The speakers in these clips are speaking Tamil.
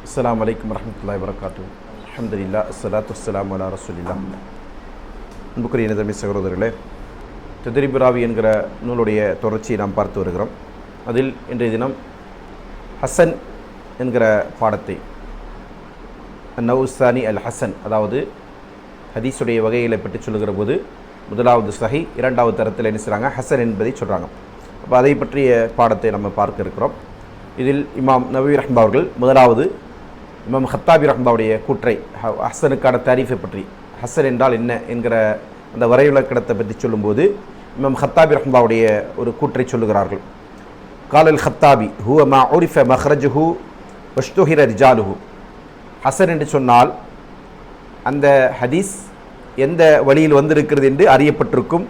அஸ்ஸலாமு அலைக்கும் வரஹ்மத்துல்லாஹி வபரகாத்துஹு. அல்ஹம்துலில்லாஹ் அஸ்ஸலாத்து வஸ்ஸலாமு அலா ரசூலில்லாஹ். அன்புக்குரிய நிதர்மை சகோதரர்களே, தத்ரீப் ராவி என்கிற நூலுடைய தொடர்ச்சியை நாம் பார்த்து வருகிறோம். அதில் இன்றைய தினம் ஹசன் என்கிற பாடத்தை நவுசானி அல் ஹசன், அதாவது ஹதீஸுடைய வகைகளை பற்றி சொல்லுகிற போது முதலாவது சஹி, இரண்டாவது தரத்தில் என்ன செய்கிறாங்க, ஹசன் என்பதை சொல்கிறாங்க. அப்போ அதை பற்றிய பாடத்தை நம்ம பார்க்க இருக்கிறோம். இதில் இமாம் நவவி ரஹ்மா அவர்கள் முதலாவது இமாம் ஹத்தாபி ரஹ்மாவுடைய கூற்றை ஹசனுக்கான தாரீஃபை பற்றி, ஹசன் என்றால் என்ன என்கிற அந்த வரைவிலக்கணத்தை பற்றி சொல்லும்போது இமாம் ஹத்தாபி ரஹ்மாவுடைய ஒரு கூற்றை சொல்லுகிறார்கள். காலல் ஹத்தாபி ஹுவ மா உரிஃப மஹ்ரஜுஹு வஷ்துஹிர ரிஜாலுஹு. ஹசன் என்று சொன்னால் அந்த ஹதீஸ் எந்த வழியில் வந்திருக்கிறது என்று அறியப்பட்டிருக்கும்,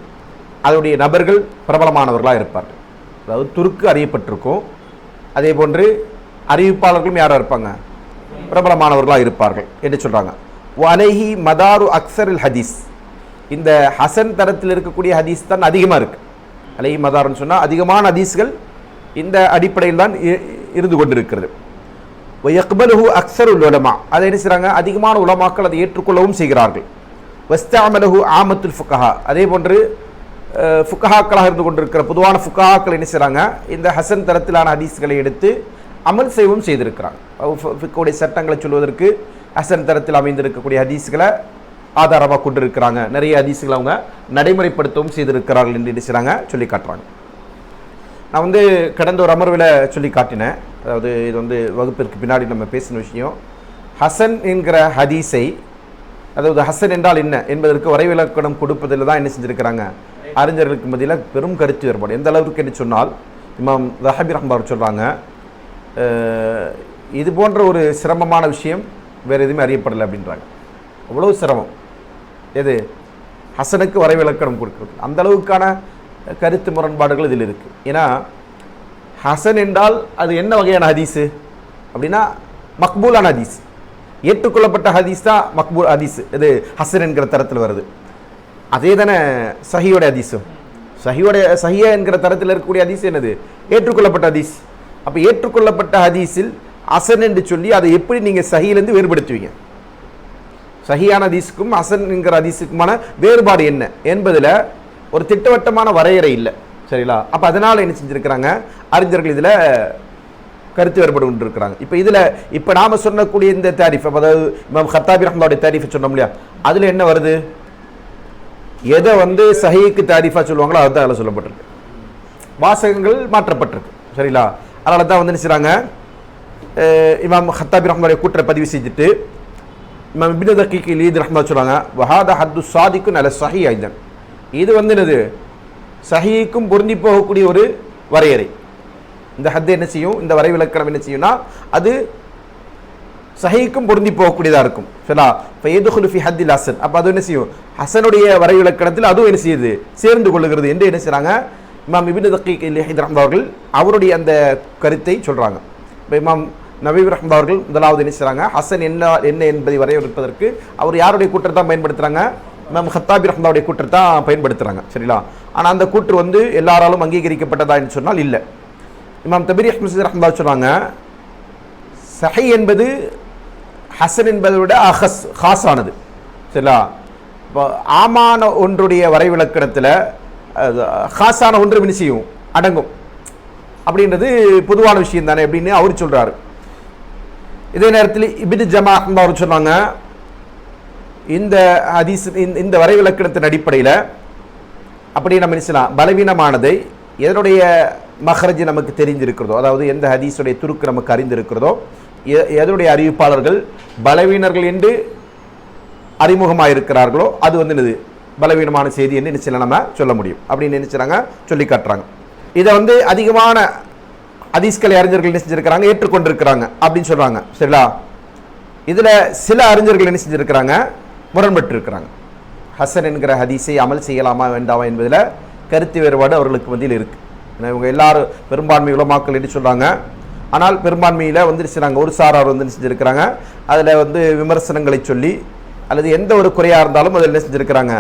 அதனுடைய நபர்கள் பிரபலமானவர்களாக இருப்பார்கள். அதாவது துருக்கு அறியப்பட்டிருக்கும், அதே போன்று அறிவிப்பாளர்களும் யாராக இருப்பாங்க, பிரபலமானவர்களாக இருப்பார்கள் என்று சொல்கிறாங்க. வலைஹி மதாரு அக்சரில் ஹதீஸ். இந்த ஹசன் தரத்தில் இருக்கக்கூடிய ஹதீஸ் தான் அதிகமாக இருக்குது. அலைஹி மதாருன்னு சொன்னால் அதிகமான ஹதீஸ்கள் இந்த அடிப்படையில் தான் இருந்து கொண்டிருக்கிறது. வயக்பலுஹு அக்சருல் உலமா. அதை என்ன செய்கிறாங்க, அதிகமான உலமாக்கள் அதை ஏற்றுக்கொள்ளவும் செய்கிறார்கள். வஸ்தஅமலஹு ஆமத்துல் ஃபுகஹா. அதே போன்று ஃபுகஹாக்களாக இருந்து கொண்டிருக்கிற பொதுவான ஃபுகஹாக்கள் என்ன செய்கிறாங்க, இந்த ஹசன் தரத்திலான ஹதீஸ்களை எடுத்து அமல் செய்யவும் செய்திருக்கிறாங்க. ஃபிக்ஹுடைய சட்டங்களை சொல்வதற்கு ஹசன் தரத்தில் அமைந்திருக்கக்கூடிய ஹதீஸ்களை ஆதாரமாக கொண்டிருக்கிறாங்க. நிறைய ஹதீஸ்களை அவங்க நடைமுறைப்படுத்தவும் செய்திருக்கிறார்கள் என்று என்ன செய்கிறாங்க, சொல்லி காட்டுறாங்க. நான் கடந்த ஒரு அமர்வில் சொல்லி காட்டினேன். அதாவது இது வகுப்பிற்கு பின்னாடி நம்ம பேசின விஷயம். ஹசன் என்கிற ஹதீஸை, அதாவது ஹசன் என்றால் என்ன என்பதற்கு வரைவிலக்கணம் கொடுப்பதில் தான் என்ன செஞ்சுருக்கிறாங்க, அறிஞர்களுக்கு மத்தியில் பெரும் கருத்து வேறுபாடு. எந்த அளவுக்கு என்று சொன்னால், இமாம் ரஹபி ரஹ்மான் சொல்கிறாங்க, இது போன்ற ஒரு சிரமமான விஷயம் வேறு எதுவுமே அறியப்படலை அப்படின்றாங்க. அவ்வளோ சிரமம் எது, ஹசனுக்கு வரைவிலக்கணம் கொடுக்குறது. அந்த அளவுக்கான கருத்து முரண்பாடுகள் இதில் இருக்குது. ஏன்னா ஹசன் என்றால் அது என்ன வகையான ஹதீஸு அப்படின்னா, மக்பூலான ஹதீஸ், ஏற்றுக்கொள்ளப்பட்ட ஹதீஸ் தான் மக்பூல் ஹதீஸ். இது ஹசன் என்கிற தரத்தில் வருது. அதே தானே சஹியோட ஹதீஸும். சஹியா என்கிற தரத்தில் இருக்கக்கூடிய ஹதீஸ் என்னது, ஏற்றுக்கொள்ளப்பட்ட ஹதீஸ். அப்போ ஏற்றுக்கொள்ளப்பட்ட ஹதீஸில் ஹசன் என்று சொல்லி அதை எப்படி நீங்கள் சஹியிலேருந்து வேறுபடுத்துவீங்க? சஹியான ஹதீஸுக்கும் ஹசன் என்கிற ஹதீஸுக்குமான வேறுபாடு என்ன என்பதில் ஒரு திட்டவட்டமான வரையறை இல்லை. சரிங்களா? அப்போ அதனால் என்ன செஞ்சுருக்கிறாங்க, அறிஞர்கள் இதில் கருத்து வேறுபாடு கொண்டு இருக்கிறாங்க. இப்போ நாம் சொல்லக்கூடிய இந்த தாரிஃப், அதாவது இமாம் ஹத்தாபி ரஹ்மாவுடைய தாரிஃபை சொன்னோம் இல்லையா, அதில் என்ன வருது, எதை சஹீக்கு தாரிஃபாக சொல்லுவாங்களோ அதுதான் அதில் சொல்லப்பட்டிருக்கு. வாசகங்கள் மாற்றப்பட்டிருக்கு. சரிங்களா? அதனால தான் என்ன செய்கிறாங்க, இமாம் ஹத்தாபி ரஹ்மாவுடைய கூற்றை பதிவு செஞ்சுட்டு இமாம் இப்னு தகீக் லீத் ரஹ்மா சொல்கிறாங்க, வஹாதா ஹத்து சாதிக்கும் நல்ல சஹி ஐதன். இது என்னது, சஹீக்கும் பொருந்தி போகக்கூடிய ஒரு வரையறை. இந்த ஹத்து என்ன செய்யும், இந்த வரைவிலக்கணம் என்ன செய்யும்னா, அது சஹீக்கும் பொருந்தி போகக்கூடியதாக இருக்கும். சரிங்களா? இப்போ எதுகுலு ஃபி ஹத்தில் ஹசன். அப்போ அது என்ன செய்யும், ஹசனுடைய வரைவிலக்கணத்தில் அதுவும் என்ன செய்யுது, சேர்ந்து கொள்ளுகிறது என்று என்ன செய்கிறாங்க, இமாம் இப்னு தகீக் லீத் ரஹ்மா அவர்கள் அவருடைய அந்த கருத்தை சொல்கிறாங்க. இப்போ இமாம் நவவி ரஹ்மா அவர்கள் முதலாவது என்ன செய்கிறாங்க, ஹசன் என்ன என்பதை வரையறுப்பதற்கு அவர் யாருடைய கூற்றை தான் பயன்படுத்துகிறாங்க, இமாம் ஹத்தாபி ரஹ்மாவுடைய கூற்றை தான் பயன்படுத்துகிறாங்க. சரிங்களா? ஆனால் அந்த கூற்று எல்லாராலும் அங்கீகரிக்கப்பட்டதா என்று சொன்னால் இல்லை. இமாம் தபரி அஹ்மத் ரஹ்மா சொல்கிறாங்க, சஹி என்பது ஹசன் என்பதை விட ஹாஸானது. சரிங்களா? இப்போ ஆமான ஒன்றுடைய வரைவிலக்கணத்தில் ஹாஸான ஒன்று என்ன செய்யும், அடங்கும். அப்படின்றது பொதுவான விஷயம் தானே அப்படின்னு அவர் சொல்கிறாரு. இதே நேரத்தில் இப்னு ஜமா அவர் சொன்னாங்க, இந்த ஹதீஸ் இந்த வரைவிலக்கணத்தின் அடிப்படையில் அப்படி நம்ம நினைச்சலாம், பலவீனமானதை எதனுடைய மஹ்ரஜ் நமக்கு தெரிந்திருக்கிறதோ, அதாவது எந்த ஹதீஸுடைய துருக்கு நமக்கு அறிந்திருக்கிறதோ, எதனுடைய அறிவிப்பாளர்கள் பலவீனர்கள் என்று அறிமுகமாக இருக்கிறார்களோ, அது என்னது, பலவீனமான செய்தி என்று நினைச்சல நம்ம சொல்ல முடியும் அப்படின்னு நினைச்சாங்க, சொல்லி காட்டுறாங்க. இதை அதிகமான ஹதீஸ்களை அறிஞர்கள் என்ன செஞ்சிருக்கிறாங்க, ஏற்றுக்கொண்டிருக்கிறாங்க அப்படின்னு சொல்றாங்க. சரிங்களா? இதில் சில அறிஞர்கள் என்ன செஞ்சிருக்கிறாங்க, முரண்பட்டு இருக்கிறாங்க. ஹசன் என்கிற ஹதீஸை அமல் செய்யலாமா வேண்டாமா என்பதில் கருத்து வேறுபாடு அவர்களுக்கு மத்தியில் இருக்கு. இவங்க எல்லாரும் பெரும்பான்மை உலமாக்கள் என்று சொல்றாங்க. ஆனால் பெரும்பான்மையில் செய்றாங்க, ஒரு சாரார் என்ன செஞ்சிருக்கிறாங்க, அதில் விமர்சனங்களை சொல்லி அல்லது எந்த ஒரு குறையாக இருந்தாலும் அதில் என்ன செஞ்சிருக்கிறாங்க,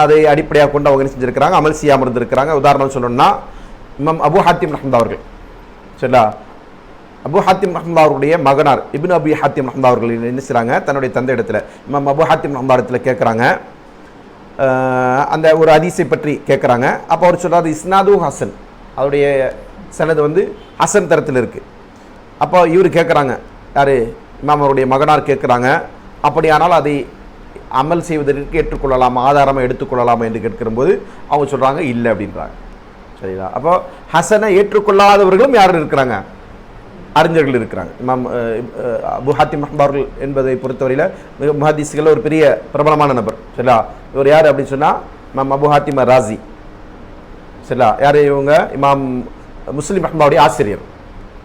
அதை அடிப்படையாக கொண்டு அவங்க என்ன செஞ்சிருக்கிறாங்க, அமல் செய்யாமல் இருந்திருக்கிறாங்க. உதாரணம் சொல்லணும்னா இமாம் அபு ஹாத்திம் ரஹ்மத்துல்லாஹி அவர்கள், சரிங்களா, அபு ஹாத்திம் ரஹ்மத்துல்லாஹி அவருடைய மகனார் இப்னு அபி ஹாத்திம் ரஹ்மத்துல்லாஹி அவர்கள் என்ன செய்றாங்க, தன்னுடைய தந்தை இடத்துல இமாம் அபு ஹாத்திம் ரஹ்மத்துல்லாஹி இடத்துல கேட்குறாங்க, அந்த ஒரு ஹதீஸை பற்றி கேட்குறாங்க. அப்போ அவர் சொல்றாரு இஸ்னாது ஹசன், அவருடைய சனது வந்து ஹசன் தரத்தில் இருக்குது. அப்போ இவர் கேட்குறாங்க, யார், இமாம் அவருடைய மகனார் கேட்குறாங்க, அப்படியானால் அதை அமல் செய்வதற்கு ஏற்றுக்கொள்ளலாமா, ஆதாரமாக எடுத்துக்கொள்ளலாமா என்று கேட்கும்போது அவங்க சொல்கிறாங்க இல்லை அப்படின்றாங்க. சரிங்களா? அப்போ ஹசனை ஏற்றுக்கொள்ளாதவர்களும் யார் இருக்கிறாங்க, அறிஞர்கள் இருக்கிறாங்க. இமாம் அபு ஹாத்திம் அவர்கள் என்பதை பொறுத்தவரையில் மிக முஹாதிஸ்களில் ஒரு பெரிய பிரபலமான நபர். சரிங்களா? இவர் யார் அப்படின்னு சொன்னால் இமாம் அபு ஹாத்திம் ராசி. சரிங்களா? யார் இவங்க, இமாம் முஸ்லிம் ரஹ்மத்துல்லாஹி ஆசிரியர்.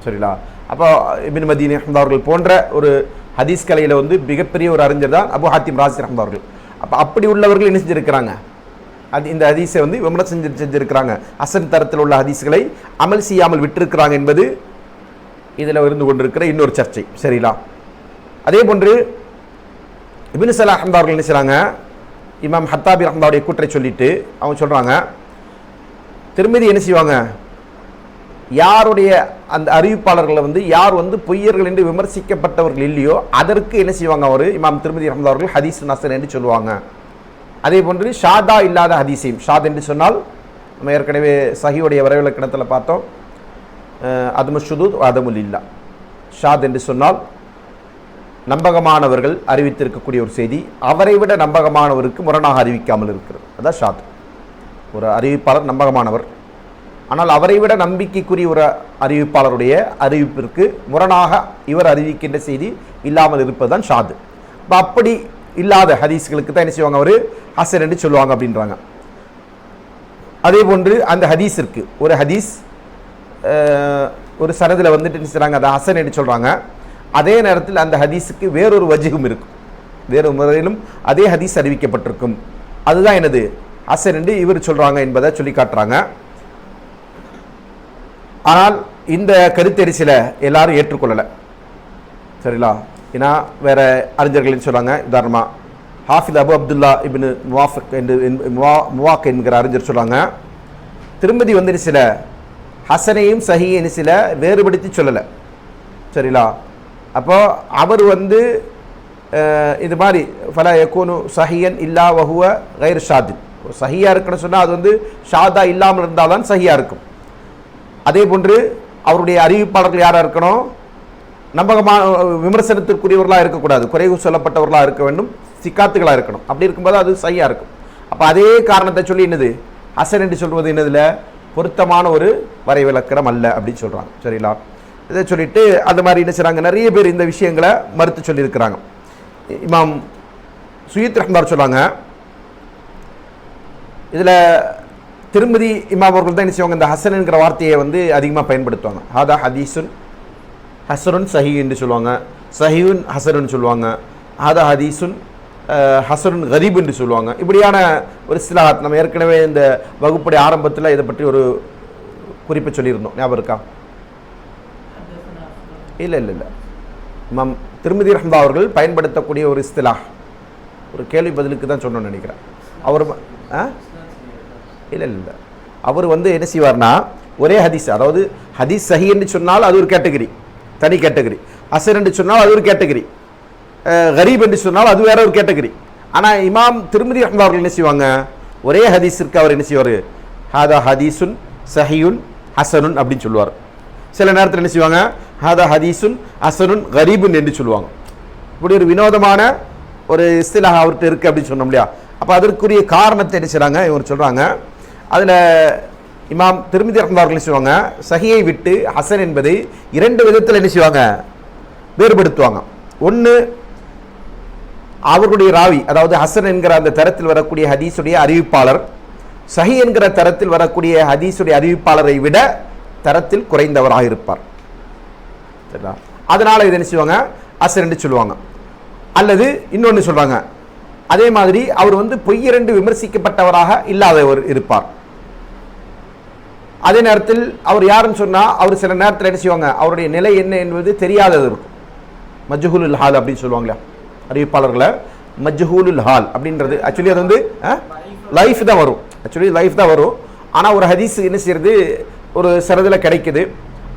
சரிங்களா? அப்போ இப்னு மதீனி ரஹ்மத்துல்லாஹி அவர்கள் போன்ற ஒரு ஹதீஸ் கலையில் வந்து மிகப்பெரிய ஒரு அறிஞர் தான் அபு ஹாத்திம் ராசி ரஹ்மத்துல்லாஹி அவர்கள். அப்போ அப்படி உள்ளவர்கள் என்ன செஞ்சுருக்கிறாங்க, அது இந்த ஹதீஸை வந்து விமர்சனம் செஞ்சிருக்கிறாங்க. ஹசன் தரத்தில் உள்ள ஹதீஸ்களை அமல் செய்யாமல் விட்டிருக்கிறாங்க என்பது இதில் இருந்து கொண்டிருக்கிற இன்னொரு சர்ச்சை. சரிங்களா? அதே போன்று இப்னு ஸலாஹ் அவர்கள் என்ன செய்கிறாங்க, இமாம் ஹத்தாபி ரஹ்மத்துல்லாஹி கூற்றை சொல்லிட்டு அவங்க சொல்கிறாங்க, திருமதி என்ன செய்வாங்க, யாருடைய அந்த அறிவிப்பாளர்களை வந்து யார் வந்து பொய்யர்கள் என்று விமர்சிக்கப்பட்டவர்கள் இல்லையோ அதற்கு என்ன செய்வாங்க, அவர் இமாம் திருமதி ரஹ்மத்துல்லாஹி அவர்கள் ஹதீஸ் நஸன் என்று சொல்லுவாங்க. அதே போன்று ஷாதா இல்லாத ஹதீஸையும், ஷாத் என்று சொன்னால் நம்ம ஏற்கனவே சஹீஹுடைய வரைவிலக்கணத்தில் பார்த்தோம், அதுமுஷ் ஷுதூத் அதமுல் இல்லா. ஷாத் என்று சொன்னால் நம்பகமானவர்கள் அறிவித்திருக்கக்கூடிய ஒரு செய்தி அவரை விட நம்பகமானவருக்கு முரணாக அறிவிக்காமல் இருக்கிறது, அதான் ஷாத். ஒரு அறிவிப்பாளர் நம்பகமானவர், ஆனால் அவரை விட நம்பிக்கைக்குரிய ஒரு அறிவிப்பாளருடைய அறிவிப்பிற்கு முரணாக இவர் அறிவிக்கின்ற செய்தி இல்லாமல் இருப்பது தான் ஷாது. இப்போ அப்படி இல்லாத ஹதீஸ்களுக்கு தான் என்ன செய்வாங்க, அவர் ஹசன் என்று சொல்லுவாங்க அப்படின்றாங்க. அதே போன்று அந்த ஹதீஸிற்கு ஒரு ஹதீஸ் ஒரு சனதில் வந்துட்டு என்ன செய்கிறாங்க, அதை ஹசன் என்று சொல்கிறாங்க. அதே நேரத்தில் அந்த ஹதீஸுக்கு வேறொரு வஜிகும் இருக்கும், வேறு முறையிலும் அதே ஹதீஸ் அறிவிக்கப்பட்டிருக்கும், அதுதான் எனது ஹசன் என்று இவர் சொல்கிறாங்க என்பதை சொல்லி காட்டுறாங்க. ஆனால் இந்த கருத்தெரிசில எல்லாரும் ஏற்றுக்கொள்ளலை. சரிங்களா? ஏன்னா வேற அறிஞர்கள் சொல்கிறாங்க, உதாரணமாக ஹாஃபித் அபு அப்துல்லா இப்னு முவாக் என்கிற அறிஞர் சொல்கிறாங்க, திருமதி வந்து சில ஹசனையும் சஹீஹையும் சில வேறுபடுத்தி சொல்லலை. சரிங்களா? அப்போ அவர் வந்து இது மாதிரி ஃபலா யகூனு சஹீயன் இல்லா வஹுவ கைர் ஷாதின், சஹியாக இருக்குன்னு சொன்னால் அது வந்து ஷாதா இல்லாமல் இருந்தால் தான் சஹியாக இருக்கும். அதே போன்று அவருடைய அறிவிப்பாளர்கள் யாராக இருக்கணும், நம்பகமான விமர்சனத்திற்குரியவர்களாக இருக்கக்கூடாது, குறைவு சொல்லப்பட்டவர்களாக இருக்க வேண்டும், சிக்காத்துகளாக இருக்கணும். அப்படி இருக்கும்போது அது சஹியாக இருக்கும். அப்போ அதே காரணத்தை சொல்லி என்னது ஹசன் என்று சொல்வது என்னதில் பொருத்தமான ஒரு வரைவிலக்கணம் அல்ல அப்படின்னு சொல்கிறாங்க. சரிங்களா? இதை சொல்லிட்டு அந்த மாதிரி என்ன செய்கிறாங்க, நிறைய பேர் இந்த விஷயங்களை மறுத்து சொல்லியிருக்கிறாங்க. இமாம் சுயீத் ரஹ்மத்துல்லாஹி சொல்கிறாங்க, இதில் திருமதி இமாம் அவர்கள் தான் என்ன செய்வாங்க, இந்த ஹசன் என்கிற வார்த்தையை வந்து அதிகமாக பயன்படுத்துவாங்க. ஹாதா ஹதீசுன் ஹசனுன் சஹீஹ் என்று சொல்லுவாங்க, சஹீஹுன் ஹசனுன்னு சொல்லுவாங்க, ஹாதா ஹதீசுன் ஹசனுன் கரீப் என்று சொல்லுவாங்க. இப்படியான ஒரு இஸ்லாஹாத் நம்ம ஏற்கனவே இந்த வகுப்புடைய ஆரம்பத்தில் இதை பற்றி ஒரு குறிப்பை சொல்லியிருந்தோம், ஞாபகம் இருக்கா? இல்லை இல்லை இல்லை இமாம் திருமதி ரஹ்மத்துல்லாஹி அவர்கள் பயன்படுத்தக்கூடிய ஒரு இஸ்திலாஹ், ஒரு கேள்வி பதிலுக்கு தான் சொன்னோன்னு நினைக்கிறேன். அவர் இல்லை இல்லை இல்லை அவர் வந்து என்ன செய்வார்னா, ஒரே ஹதீஸ், அதாவது ஹதீஸ் சஹீஹ் என்று சொன்னால் அது ஒரு கேட்டகரி, தனி கேட்டகரி. ஹசன் என்று சொன்னால் அது ஒரு கேட்டகரி, கரீப் என்று சொன்னால் அது வேற ஒரு கேட்டகரி. ஆனால் இமாம் திருமதி ரஹ்மத்துல்லாஹி அவர்கள் என்ன செய்வாங்க, ஒரே ஹதீஸிற்கு அவர் என்ன செய்வார், ஹாதா ஹதீசுன் சஹீஹுன் ஹசனுன் அப்படின்னு சொல்லுவார். சில நேரத்தில் என்ன செய்வாங்க, ஹாதா ஹதீசுன் ஹசனுன் கரீபுன் என்று சொல்லுவாங்க. இப்படி ஒரு வினோதமான ஒரு இஸ்திலாஹ் அவர்கிட்ட இருக்குது அப்படின்னு சொன்னோம் இல்லையா? அப்போ அதற்குரிய காரணத்தை என்ன செய்கிறாங்க, இவர் சொல்கிறாங்க, அதில் இமாம் திருமதி ரஹ்மத்துல்லாஹி அவர்கள் செய்வாங்க, சஹீயை விட்டு ஹசன் என்பதை இரண்டு விதத்தில் என்ன செய்வாங்க, வேறுபடுத்துவாங்க. ஒன்று, அவர்களுடைய ராவி, அதாவது ஹசன் என்கிற அந்த தரத்தில் வரக்கூடிய ஹதீஸுடைய அறிவிப்பாளர் சஹீஹ் என்கிற தரத்தில் வரக்கூடிய ஹதீஸுடைய அறிவிப்பாளரை விட தரத்தில் குறைந்தவராக இருப்பார். சரிங்களா? அதனால இதை என்ன செய்வாங்க, ஹசன் என்று சொல்லுவாங்க. அல்லது இன்னொன்று சொல்றாங்க, அதே மாதிரி அவர் வந்து பொய்யரென்று விமர்சிக்கப்பட்டவராக இல்லாதவர் இருப்பார். அதே நேரத்தில் அவர் யாருன்னு சொன்னால் அவர் சில நேரத்தில் என்ன செய்வாங்க, அவருடைய நிலை என்ன என்பது தெரியாதது இருக்கும். மஜ்ஹூலுல் ஹால் அப்படின்னு சொல்லுவாங்களா அறிவிப்பாளர்களை, மஜ்ஹூலுல் ஹால் அப்படின்றது ஆக்சுவலி அது வந்து லைஃப் தான் வரும், ஆக்சுவலி லைஃப் தான் வரும். ஆனால் ஒரு ஹதீஸ் என்ன செய்யறது, ஒரு சரதில் கிடைக்குது,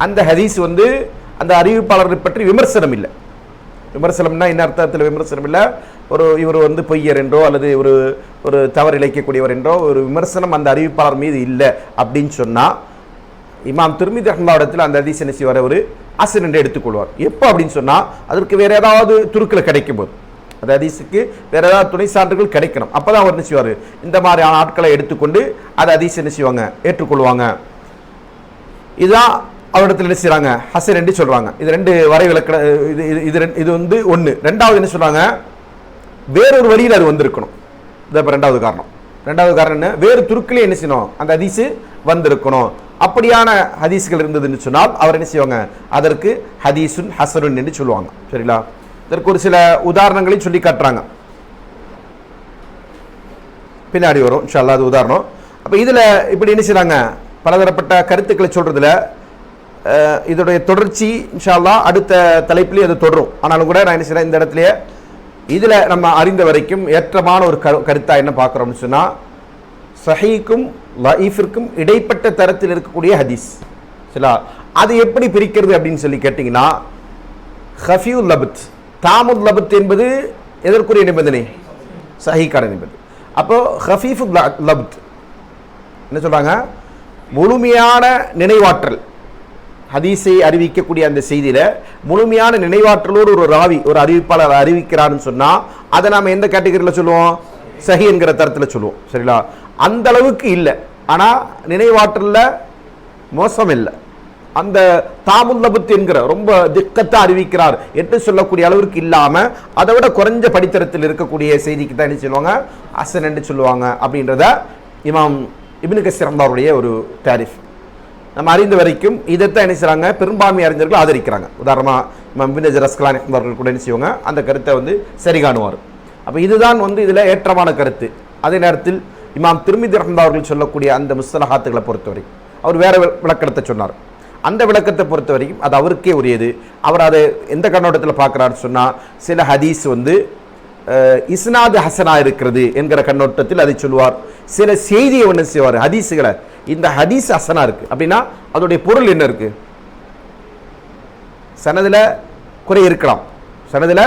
அந்த ஹதீஸ் வந்து அந்த அறிவிப்பாளரை பற்றி விமர்சனம் இல்லை. விமர்சனம்னா என்ன அர்த்தத்தில் விமர்சனம் இல்லை, இவர் வந்து பொய்யர் என்றோ அல்லது ஒரு தவறு இழைக்கக்கூடியவர் என்றோ ஒரு விமர்சனம் அந்த அறிவிப்பாளர் மீது இல்லை அப்படின்னு சொன்னால் இமாம் திர்மிதி ரஹ்மத்துல்லாஹி அந்த ஹதீஸ் என்ன செய்வார், ஒரு ஹஸன் என்று எடுத்துக்கொள்வார். எப்போ அப்படின்னு சொன்னால் அதற்கு வேற ஏதாவது துருக்கில் கிடைக்கும் போது, அந்த ஹதீஸுக்கு வேற ஏதாவது துணை சான்றுகள் கிடைக்கணும். அப்போ தான் அவர் என்ன செய்வார், இந்த மாதிரியான ஆட்களை எடுத்துக்கொண்டு அதை ஹதீஸ் என்ன செய்வாங்க, ஏற்றுக்கொள்வாங்க. இதுதான் அவரிடத்தில் என்ன செய்கிறாங்க, ஹஸன் என்று சொல்கிறாங்க. இது ரெண்டு வரை விளக்க, இது வந்து ஒன்று. ரெண்டாவது என்ன சொல்கிறாங்க, வேறொரு வழியில் அது வந்திருக்கணும். இது இப்போ ரெண்டாவது காரணம். ரெண்டாவது காரணம் என்ன, வேறு துருக்கிலே என்ன செய்யணும், அந்த ஹதீஸு வந்திருக்கணும். அப்படியான ஹதீஸ்கள் இருந்ததுன்னு சொன்னால் அவர் என்ன செய்வாங்க, அதற்கு ஹதீசுன் ஹஸனுன் என்று சொல்லுவாங்க. சரிங்களா? இதற்கு ஒரு சில உதாரணங்களையும் சொல்லி காட்டுறாங்க, பின்னாடி வரும் இன்ஷா அல்லாஹ் அது உதாரணம். அப்போ இதில் இப்படி என்ன செய்கிறாங்க, பலதரப்பட்ட கருத்துக்களை சொல்கிறதுல இதோடைய தொடர்ச்சி இன்ஷா அல்லாஹ் அடுத்த தலைப்பிலேயே அது தொடரும். ஆனாலும் கூட நான் என்ன செய்கிறேன், இந்த இடத்துலையே இதில் நம்ம அறிந்த வரைக்கும் ஏற்றமான ஒரு கருத்தாக என்ன பார்க்குறோம்னு சொன்னால், சஹீக்கும் லஈஃபிற்கும் இடைப்பட்ட தரத்தில் இருக்கக்கூடிய ஹதீஸ். சரிங்களா? அது எப்படி பிரிக்கிறது அப்படின்னு சொல்லி கேட்டிங்கன்னா, ஹஃபியுல் லபத், தாமுல் லபத் என்பது எதற்குரிய நிபந்தனை, சஹீக்கான நிபந்தனை. அப்போ ஹஃபீஃபுல் லபத் என்ன சொல்கிறாங்க, முழுமையான நினைவாற்றல், ஹதீஸை அறிவிக்கக்கூடிய அந்த செய்தியில் முழுமையான நினைவாற்றலோடு ஒரு ராவி, ஒரு அறிவிப்பாளர் அறிவிக்கிறான்னு சொன்னால் அதை நாம் எந்த கேட்டகரியில் சொல்லுவோம், சஹி என்கிற தரத்தில் சொல்லுவோம். சரிங்களா? அந்த அளவுக்கு இல்லை, ஆனால் நினைவாற்றலில் மோசம் இல்லை. அந்த தாமுல்லபுத் என்கிற ரொம்ப திக்கத்தை அறிவிக்கிறார் என்று சொல்லக்கூடிய அளவிற்கு இல்லாமல் அதை விட குறைஞ்ச படித்தரத்தில் இருக்கக்கூடிய செய்திக்கு தான் என்ன சொல்லுவாங்க, ஹஸன் என்று சொல்லுவாங்க. அப்படின்றத இமாம் இப்னு கஸீர் அவருடைய ஒரு தாரிஃப். நம்ம அறிந்த வரைக்கும் இதைத்தான் என்ன செய்கிறாங்க, பெரும்பான்மை அறிஞர்கள் ஆதரிக்கிறாங்க. உதாரணமாக இமாம் இப்னு ஹஜர் அஸ்கலானி அவர்கள் கூட என்ன செய்வாங்க, அந்த கருத்தை வந்து சரி காணுவார். அப்போ இதுதான் வந்து இதில் ஏற்றமான கருத்து. அதே நேரத்தில் இமாம் திர்மிதி ரஹ்மத்துல்லாஹி அவர்கள் சொல்லக்கூடிய அந்த முஸ்தலஹாத்துகளை பொறுத்தவரைக்கும் அவர் வேற விளக்கத்தை சொன்னார். அந்த விளக்கத்தை பொறுத்த வரைக்கும் அது அவருக்கே உரியது. அவர் அதை எந்த கண்ணோட்டத்தில் பார்க்குறாருன்னு சொன்னால், சில ஹதீஸ் வந்து இஸ்னாது ஹசனா இருக்கிறது என்கிற கண்ணோட்டத்தில் அதை சொல்லுவார். சில செய்தியை ஒன்று செய்வார், ஹதீஸுகளை, இந்த ஹதீஸ் ஹசனா இருக்குது அப்படின்னா அதோடைய பொருள் என்ன இருக்குது, சனதில் குறை இருக்கலாம், சனதில்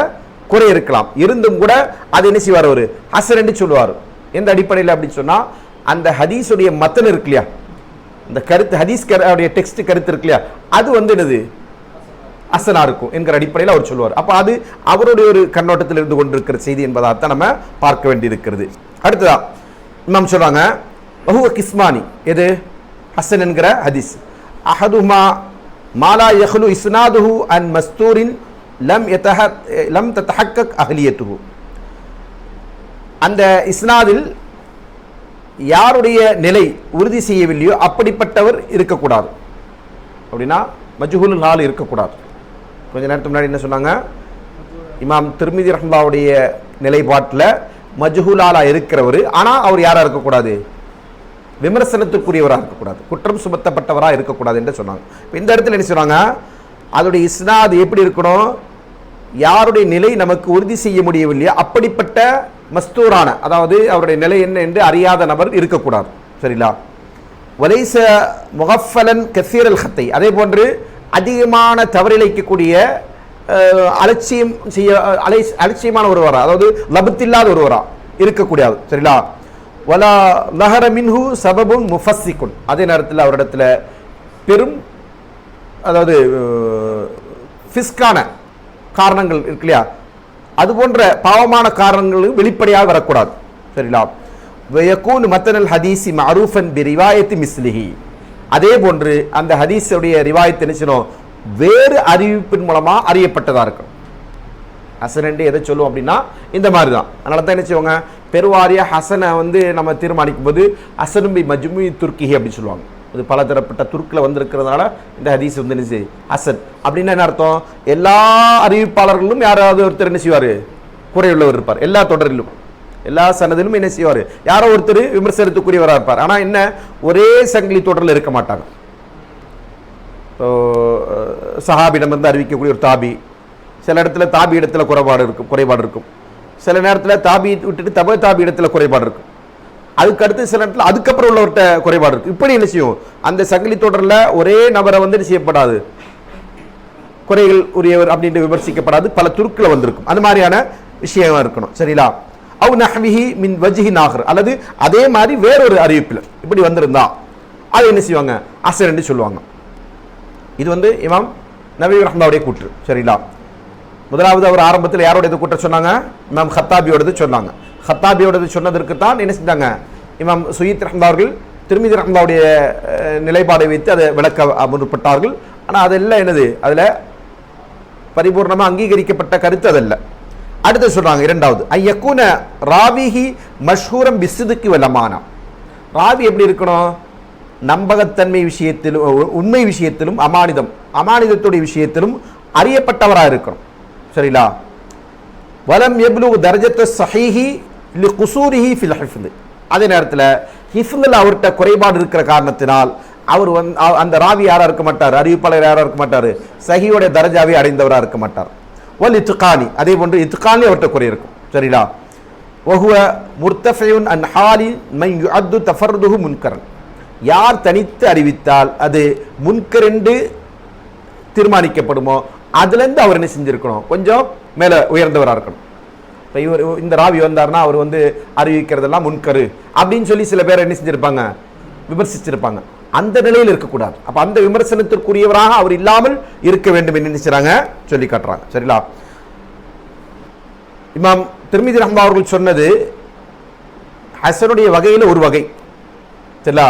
குறை இருக்கலாம், இருந்தும் கூட அதை என்ன செய்வார், ஒரு ஹசன் என்று சொல்லுவார். எந்த அடிப்படையில் அப்படின்னு சொன்னால், அந்த ஹதீஸுடைய மத்தன் இருக்கு இல்லையா, இந்த கருத்து ஹதீஸ் டெக்ஸ்ட் கருத்து இருக்கு இல்லையா, அது வந்து என்னது ஹசனா இருக்கும் என்கிற அடிப்படையில் அவர் சொல்லுவார். அப்போ அது அவருடைய ஒரு கண்ணோட்டத்தில் இருந்து கொண்டிருக்கிற செய்தி என்பதாகத்தான் நம்ம பார்க்க வேண்டியிருக்கிறது. அடுத்ததா இமாம் சொல்றாங்க, வஹுவ கிஸ்மானி, எது ஹசன் என்கிற ஹதீஸ், அஹதுமா மாலா யஹ்லு இஸ்னாதுஹு அன் மஸ்தூரின் லம் தத்தஹக்கக் அஹ்லியத்துஹு. அந்த இஸ்னாதில் யாருடைய நிலை உறுதி செய்யவில்லையோ அப்படிப்பட்டவர் இருக்கக்கூடாது. அப்படின்னா மஜ்ஹூலுல் ஹால் இருக்கக்கூடாது. கொஞ்ச நேரத்துக்கு முன்னாடி என்ன சொன்னாங்க, இமாம் திர்மிதி ரஹ்மத்துல்லாஹுடைய நிலைப்பாட்டில் மஜ்ஹூலாலா இருக்கிறவர், ஆனால் அவர் யாராக இருக்கக்கூடாது, விமர்சனத்துக்குரியவராக இருக்கக்கூடாது, குற்றம் சுமத்தப்பட்டவராக இருக்கக்கூடாது என்று சொன்னாங்க. இப்போ இந்த இடத்துல என்ன சொன்னாங்க, அதோடைய இஸ்னாத் எப்படி இருக்கணும், யாருடைய நிலை நமக்கு உறுதி செய்ய முடியவில்லையோ அப்படிப்பட்ட மஸ்தூரான, அதாவது அவருடைய நிலை என்ன என்று அறியாத நபர் இருக்கக்கூடாது. சரிங்களா? வலைச முகஃபலன் கசீரல் ஹத்தை, அதே போன்று அதிகமான தவறிழைக்கக்கூடிய அலட்சியமான ஒருவரா, அதாவது லபத்தில்லாத ஒருவரா இருக்கக்கூடாது. சரிங்களா? வலா லஹர மின்ஹு சபபுன் முஃபஸ்ஸிகுன், அதே நேரத்தில் அவரிடத்துல பெரும், அதாவது ஃபிஸ்கான காரணங்கள் இருக்கு இல்லையா, அது போன்ற பாவமான காரணங்கள் வெளிப்படையாக வரக்கூடாது. சரிங்களா? வயகூன் மத்தனல் ஹதீஸி மஅரூஃபன் பிரிவாயத்தி மிஸ்லிஹி, அதே போன்று அந்த ஹதீஸுடைய ரிவாயத் நினைச்சணும் வேறு அறிவிப்பின் மூலமாக அறியப்பட்டதாக இருக்கும். ஹசன் என்று எதை சொல்லுவோம் அப்படின்னா இந்த மாதிரி தான். அதனால தான் என்ன செய்வாங்க, பெருவாரியா ஹசனை வந்து நம்ம தீர்மானிக்கும் போது ஹசனும்பி மஜ்மூஇ துர்க்கிஹி அப்படின்னு சொல்லுவாங்க. இது பல தரப்பட்ட துருக்கில் வந்திருக்கிறதுனால இந்த ஹதீஸ் வந்து என்ன செய்ய ஹசன் அப்படின்னா என்ன அர்த்தம், எல்லா அறிவிப்பாளர்களும் யாராவது ஒருத்தர் என்ன செய்வார், குறையுள்ளவர் இருப்பார். எல்லா தொடரிலும் எல்லா சனதிலும் என்ன செய்வார், யாரோ ஒருத்தர் விமர்சனத்துக்குரியவராக இருப்பார். ஆனால் என்ன, ஒரே சங்கிலி தொடரில் இருக்க மாட்டாங்க. சஹாபிடம் வந்து அறிவிக்கக்கூடிய ஒரு தாபி, சில இடத்துல தாபி இடத்துல குறைபாடு இருக்கும், சில நேரத்தில் தாபி விட்டுட்டு தாபி இடத்துல குறைபாடு இருக்கும், அதுக்கு அடுத்து சில நேரத்தில் அதுக்கப்புறம் உள்ளவர்கிட்ட குறைபாடு இருக்கும். இப்படி என்ன செய்யும், அந்த சங்கிலி தொடரில் ஒரே நபரை வந்து செய்யப்படாது, குறைகள் உரியவர் அப்படின்ட்டு விமர்சிக்கப்படாது, பல துருக்கில் வந்திருக்கும். அந்த மாதிரியான விஷயம் இருக்கணும். சரிங்களா? அவு நஹ்விஹி மின் வஜ்ஹி நாகர், அல்லது அதே மாதிரி வேறொரு அறிவிப்பில் இப்படி வந்திருந்தா அதை என்ன செய்வாங்க? அசர் என்று சொல்லுவாங்க. இது இமாம் நவவி ரஹ்மத்துல்லாஹி கூற்று. சரிங்களா? முதலாவது அவர் ஆரம்பத்தில் யாரோட கூற்ற சொன்னாங்க? இமாம் ஹத்தாபியோடது சொன்னாங்க. ஹத்தாபியோடது சொன்னதற்கு தான் என்ன செஞ்சாங்க? இமாம் சுயீத் ரஹ்மத்துல்லாஹி அவர்கள் திர்மிதி ரஹ்மத்துல்லாஹுடைய நிலைப்பாடை வைத்து அதை விளக்க முற்பட்டார்கள். ஆனால் அதெல்லாம் என்னது? அதில் பரிபூர்ணமாக அங்கீகரிக்கப்பட்ட கருத்து அதல்ல. அடுத்து சொல்றாங்க இரண்டாவது, ஐயக்கூன ராவிஹி மஷ்ஹூரம் பிஸ்ஸிதுக்கி வல் அமானா. ராவி எப்படி இருக்கணும்? நம்பகத்தன்மை விஷயத்திலும் உண்மை விஷயத்திலும் அமானிதத்துடைய விஷயத்திலும் அறியப்பட்டவராக இருக்கணும். சரிங்களா? வலம் யப்லுகு தர்ஜத்த ஸஹீஹி லிகுசூரிஹி ஃபில் ஹிஃப்து. அதே நேரத்தில் ஹிஃப்தில் அவர்கிட்ட குறைபாடு இருக்கிற காரணத்தினால் அவர் அந்த ராவி யாரா இருக்க மாட்டார், அறிவிப்பாளர் யாரா இருக்க மாட்டார், சஹீஹுடைய தர்ஜாவை அடைந்தவராக இருக்க மாட்டார். வல் இத்கானி, அதே போன்று இத்கானி அவர்கிட்ட குறை இருக்கும். சரிங்களா? வஹுவ முர்தஃபியுன் அன் ஹாலி மன் யுஅத்து தஃபர்துஹு முன்கரன். யார் தனித்து அறிவித்தால் அது முன்கர் என்று தீர்மானிக்கப்படுமோ அதுலேருந்து அவர் என்ன செஞ்சிருக்கணும்? கொஞ்சம் மேலே உயர்ந்தவராக இருக்கணும். இப்போ இவர் இந்த ராவி வந்தார்னா அவர் அறிவிக்கிறதெல்லாம் முன்கரு அப்படின்னு சொல்லி சில பேர் என்ன செஞ்சிருப்பாங்க? விமர்சிச்சிருப்பாங்க. அந்த நிலையில் இருக்கக்கூடாது. அப்போ அந்த விமர்சனத்திற்குரியவராக அவர் இல்லாமல் இருக்க வேண்டும் என்று நினைச்சாங்க, சொல்லி காட்டுறாங்க. சரிங்களா? இமாம் திர்மிதி ரஹ்மத்துல்லாஹி அவர்கள் சொன்னது ஹசனுடைய வகையில் ஒரு வகை. சரிங்களா?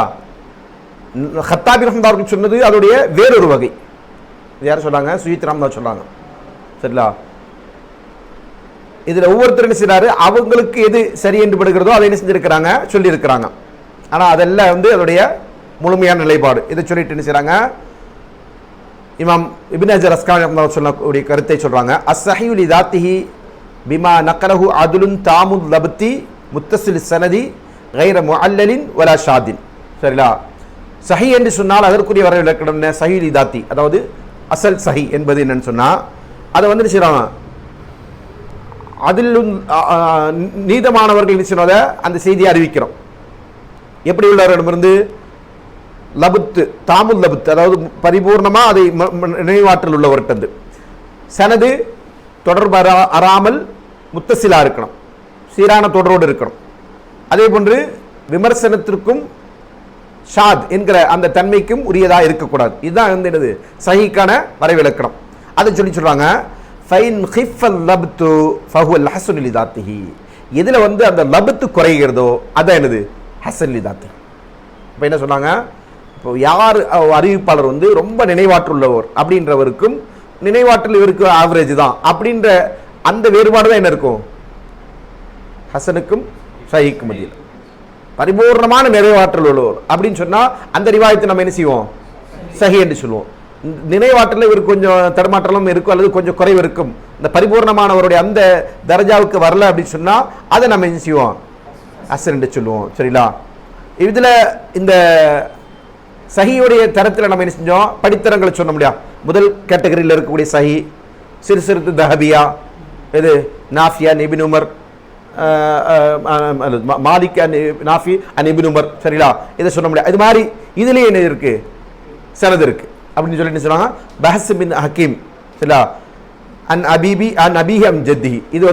ஹத்தாபி ரஹ்மத்துல்லாஹி அவர்கள் சொன்னது அதோடைய வேறொரு வகை. யார் சொன்னாங்க? சுயீத் ரஹ்மத்துல்லாஹி சொன்னாங்க. சரிங்களா? இதில் ஒவ்வொருத்தரும் என்ன செய்யறாரு? அவங்களுக்கு எது சரி என்று படுகிறதோ அதை என்ன செஞ்சிருக்கிறாங்க? சொல்லி இருக்கிறாங்க. ஆனால் அதெல்லாம் அதோடைய முழுமையான நிலைப்பாடு. இதை சொல்லிட்டு என்ன செய்றாங்க? இமாம் இப்னு ஹஜர் அஸ்கலானி ரஹ்மத்துல்லாஹி சொல்லக்கூடிய கருத்தை சொல்றாங்க. அஸ்ஸஹீஹு லிதாத்திஹி பிமா நக்கலஹு அதுலுன் தாமுல் லப்தி முத்தஸில் ஸனதி கைர முஅல்லலின் வலா ஷாதின். சரிங்களா? சஹி என்று சொன்னால் அதற்குரிய வரவிலக்கணம் என்ன? சஹீஹ் லிதாத்தி, அதாவது அசல் சஹி என்பது என்னன்னு சொன்னா அதை என்ன செய்றாங்க? அதில் நீதமானவர்கள் என்ன சொன்னதை அந்த செய்தியை அறிவிக்கிறோம். எப்படி உள்ளவரிடமிருந்து? லபுத்து, தாமுல் லபுத்து, அதாவது பரிபூர்ணமா அதை நினைவாற்றல் உள்ளவர்கிட்ட. சனது தொடர்பு அறாமல் முத்தசிலா இருக்கணும், சீரான தொடரோடு இருக்கணும். அதே போன்று விமர்சனத்திற்கும் ஷாத் என்கிற அந்த தன்மைக்கும் உரியதாக இருக்கக்கூடாது. இதுதான் என்னது? சஹீஹான வரைவிலக்கணம். அதை சொல்றாங்க. ஃபைன் ஹிஃபல் லப்து ஃபஹுவல் ஹஸன் லிதாத்திஹி. எதுல அந்த லபத்து குறைகிறதோ அதான் என்னது? ஹஸன் லிதாத்திஹி. இப்போ என்ன சொன்னாங்க? இப்போ யார் அறிவிப்பாளர் ரொம்ப நினைவாற்றுள்ளவர் அப்படின்றவருக்கும் நினைவாற்றல் இவருக்கு ஆவரேஜ் தான் அப்படின்ற அந்த வேறுபாடு தான் என்ன இருக்கும்? ஹசனுக்கும் சஹீஹுக்கும் மத்தியில் பரிபூர்ணமான நிறைவாற்றல் உள்ளவர் அப்படின்னு சொன்னா அந்த ரிவாயத்தை நம்ம என்ன செய்வோம்? சஹீஹ் என்று சொல்லுவோம். நினைவாற்றல் இவருக்கு கொஞ்சம் தடுமாற்றலும் இருக்கும் அல்லது கொஞ்சம் குறைவு இருக்கும். இந்த பரிபூர்ணமானவருடைய அந்த தரஜாவுக்கு வரல அப்படின்னு சொன்னா அதை நம்ம என்ன செய்வோம்? ஹசன் என்று சொல்லுவோம். சரிங்களா? இதுல இந்த சஹீஹுடைய தரத்தில் நம்ம என்ன செஞ்சோம்? படித்தரங்களை சொன்ன முடியாது. முதல் கேட்டகரியில் இருக்கக்கூடிய சஹி, சிறுசிறுத்து தஹபியா, இது நாஃபியா இப்னு உமர், மாலிக் நாஃபி இப்னு உமர். சரிங்களா? இதை சொல்ல முடியாது. இது மாதிரி இதுலேயே என்ன இருக்கு? சனது இருக்கு அப்படின்னு சொல்லி என்ன சொன்னாங்க? பஹஸ் பின் ஹக்கீம். சரிங்களா? அன் அபீபி அன் அபீஹி அம் ஜத்திஹி. இது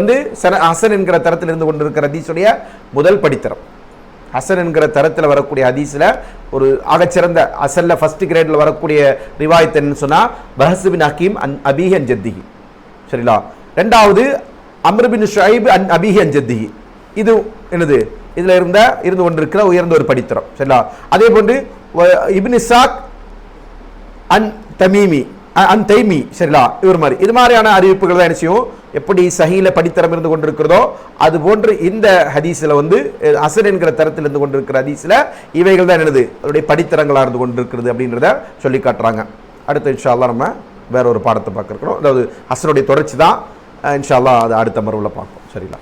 ஹசன் என்கிற தரத்தில் இருந்து கொண்டிருக்கிற ஹதீஸுடைய முதல் படித்தரம். ஹசன் என்கிற தரத்தில் வரக்கூடிய ஹதீஸ்ல ஒரு ஆகச்சிறந்த அசல்ல ஃபர்ஸ்ட் கிரேட்ல வரக்கூடிய ரிவாயத் என்னன்னு சொன்னா பஹஸ் பின் ஹக்கீம் அன் அபீஹி அன் ஜத்திஹி. சரிங்களா? ரெண்டாவது அம்ர் பின் ஷுஐப் அன் அபீஹி அன் ஜத்திஹி. இது என்னது? இதுல இருந்து கொண்டிருக்கிற உயர்ந்த ஒரு படித்தரம். சரிங்களா? அதே போன்று இப்னு இஸ்ஹாக் அன் தமீமி அன் தைமி. சரிங்களா? இவர் மாதிரி இது மாதிரியான அறிவிப்புகள் தான் என்ன செய்யும்? எப்படி சஹீல படித்தரம் இருந்து கொண்டிருக்கிறதோ அது போன்று இந்த ஹதீஸ்ல ஹசன் என்கிற தரத்தில் இருந்து கொண்டிருக்கிற ஹதீஸ்ல இவைகள் தான் என்னது? அதோடைய படித்தரங்களா இருந்து கொண்டிருக்கிறது அப்படின்றத சொல்லி காட்டுறாங்க. அடுத்து இன்ஷா அல்லாஹ் நம்ம வேற ஒரு பாடத்தை பார்க்க இருக்கிறோம். அதாவது ஹசனுடைய தொடர்ச்சி தான். இன்ஷா அல்லாஹ் அது அடுத்த மறுவில் பார்ப்போம். சரிங்களா?